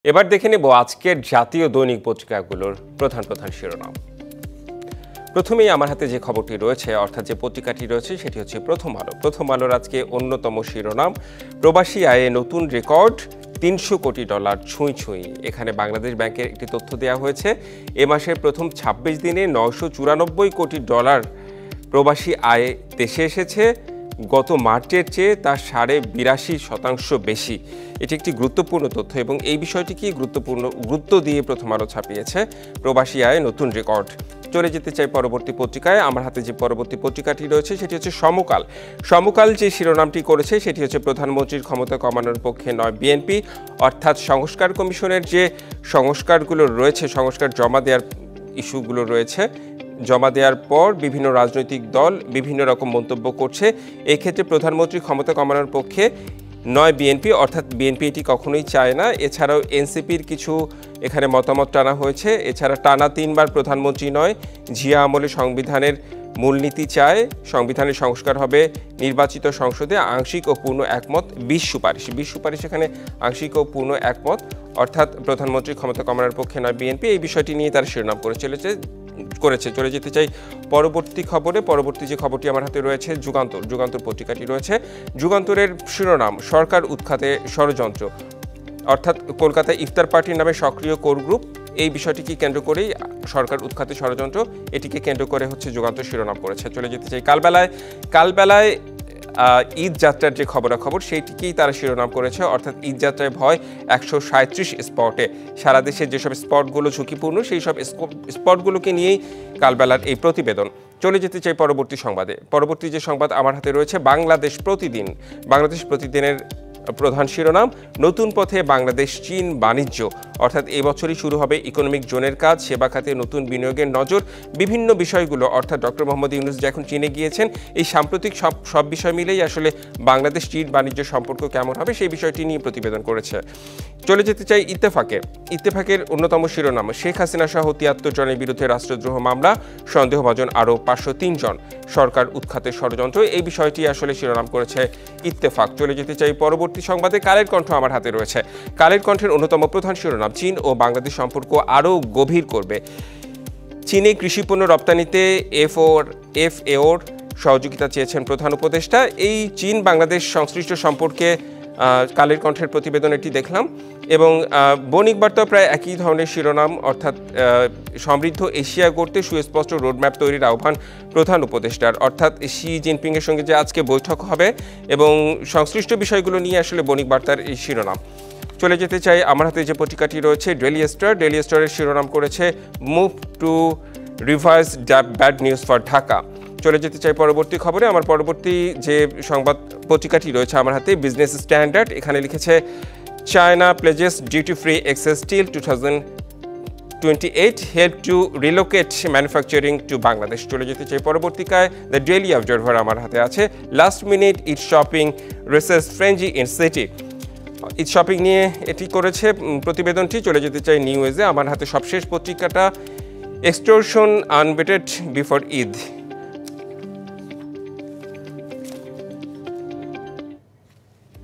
এবার দেখে নেব আজকের জাতীয় দৈনিক পত্রিকাগুলোর প্রধান প্রধান শিরোনাম। প্রথমেই আমার হাতে যে খবরটি রয়েছে অর্থাৎ যে পত্রিকাটি রয়েছে সেটি হচ্ছে প্রথম আলো। প্রথম আলোর আজকে অন্যতম শিরোনাম, প্রবাসী আয়ে নতুন রেকর্ড, $300 কোটি ছুঁই ছুঁই। এখানে বাংলাদেশ ব্যাংকের একটি তথ্য দেওয়া হয়েছে। এ মাসের প্রথম ২৬ দিনে $994 কোটি প্রবাসী আয় দেশে এসেছে। গত মার্চের চেয়ে তা ৮২% বেশি। এটি একটি গুরুত্বপূর্ণ তথ্য এবং এই বিষয়টিকে গুরুত্ব দিয়ে প্রথম আলো ছাপিয়েছে। প্রবাসী আয় নতুন রেকর্ড। চলে যেতে চাই পরবর্তী পত্রিকায়। আমার হাতে যে পরবর্তী পত্রিকাটি রয়েছে সেটি হচ্ছে সমকাল। সমকাল যে শিরোনামটি করেছে সেটি হচ্ছে প্রধানমন্ত্রীর ক্ষমতা কমানোর পক্ষে নয় বিএনপি, অর্থাৎ সংস্কার কমিশনের যে সংস্কারগুলো রয়েছে, সংস্কার জমা দেওয়ার ইস্যুগুলো রয়েছে, জমা দেওয়ার পর বিভিন্ন রাজনৈতিক দল বিভিন্ন রকম মন্তব্য করছে। এই ক্ষেত্রে প্রধানমন্ত্রী ক্ষমতা কমানোর পক্ষে নয় বিএনপি, অর্থাৎ বিএনপি এটি কখনোই চায় না। এছাড়াও এনসিপির কিছু এখানে মতামত টানা হয়েছে। এছাড়া টানা ৩ বার প্রধানমন্ত্রী নয়, জিয়া আমলে সংবিধানের মূলনীতি চায়, সংবিধানের সংস্কার হবে নির্বাচিত সংসদে, আংশিক ও পূর্ণ একমত, ২০ সুপারিশ এখানে আংশিক ও পূর্ণ একমত, অর্থাৎ প্রধানমন্ত্রী ক্ষমতা কমানোর পক্ষে নয় বিএনপি। এই বিষয়টি নিয়ে তার শিরোনাম করেছে। চলে যেতে চাই পরবর্তী খবরে। পরবর্তী যে খবরটি আমার হাতে রয়েছে যুগান্তর পত্রিকাটি রয়েছে। যুগান্তরের শিরোনাম, সরকার উৎখাতে ষড়যন্ত্র, অর্থাৎ কলকাতায় ইফতার পার্টির নামে সক্রিয় কোর গ্রুপ। এই বিষয়টিকে কেন্দ্র করেই সরকার উৎখাতে ষড়যন্ত্র, এটিকে কেন্দ্র করে হচ্ছে যুগান্তর শিরোনাম করেছে। চলে যেতে চাই কালবেলায় ঈদ যাত্রার যে খবরাখবর সেইটিকেই তারা শিরোনাম করেছে, অর্থাৎ ঈদ যাত্রায় ভয় ১৩৭ স্পটে। সারা দেশের যেসব স্পটগুলো ঝুঁকিপূর্ণ সেই সব স্পটগুলোকে নিয়েই কালবেলার এই প্রতিবেদন। চলে যেতে চাই পরবর্তী সংবাদে। পরবর্তী যে সংবাদ আমার হাতে রয়েছে বাংলাদেশ প্রতিদিনের প্রধান শিরোনাম, নতুন পথে বাংলাদেশ চীন বাণিজ্য, অর্থাৎ এই বছরই শুরু হবে ইকোনমিক জোনের কাজ, সেবা খাতে নতুন বিনিয়োগের নজর, বিভিন্ন বিষয়গুলো, অর্থাৎ ডক্টর মোহাম্মদ ইউনূস যে এখন চীনে গিয়েছেন, এই সাম্প্রতিক সব বিষয় মিলেই আসলে বাংলাদেশ চীন বাণিজ্য সম্পর্ক কেমন হবে সেই বিষয়টি নিয়ে প্রতিবেদন করেছে। চলে যেতে চাই ইত্তেফাকের অন্যতম শিরোনাম, শেখ হাসিনা সহ ৭৩ জনের বিরুদ্ধে রাষ্ট্রদ্রোহ মামলা, সন্দেহভাজন আরও ৫০৩ জন, সরকার উৎখাতের ষড়যন্ত্র। এই বিষয়টি আসলে শিরোনাম করেছে ইত্তেফাক। চলে যেতে চাই পরবর্তী সংবাদে। কালের কণ্ঠ আমার হাতে রয়েছে। কালের কণ্ঠের অন্যতম প্রধান শিরোনাম, চীন ও বাংলাদেশ সম্পর্ক আরও গভীর করবে। চীনে কৃষিপণ্য রপ্তানিতে এফএওর সহযোগিতা চেয়েছেন প্রধান উপদেষ্টা। এই চীন বাংলাদেশ সংশ্লিষ্ট সম্পর্কে কালের কণ্ঠের প্রতিবেদন এটি দেখলাম এবং বণিক বার্তা প্রায় একই ধরনের শিরোনাম, অর্থাৎ সমৃদ্ধ এশিয়া গড়তে সুস্পষ্ট রোডম্যাপ তৈরির আহ্বান প্রধান উপদেষ্টার, অর্থাৎ শি জিনপিংয়ের সঙ্গে যে আজকে বৈঠক হবে এবং সংশ্লিষ্ট বিষয়গুলো নিয়ে আসলে বণিক বার্তার এই শিরোনাম। চলে যেতে চাই আমার হাতে যে পত্রিকাটি রয়েছে ডেইলি স্টারের শিরোনাম করেছে move to reverse bad news for Dhaka. চলে যেতে চাই পরবর্তী খবরে। আমার পরবর্তী যে সংবাদ পত্রিকাটি রয়েছে আমার হাতে বিজনেস স্ট্যান্ডার্ড। এখানে লিখেছে China pledges duty free access till 2028 help to relocate manufacturing to Bangladesh. চলে যেতে চাই পরবর্তীকায় দ্য ডেইলি অবজারভার আমার হাতে আছে, last minute it shopping races frenzy in city. Eid shopping নিয়ে এটি করেছে প্রতিবেদনটি। চলে যেতে চাই নিউজে। আমার হাতে সবশেষ পত্রিকাটা এক্সটোরশন আনবেটেড বিফোর ঈদ।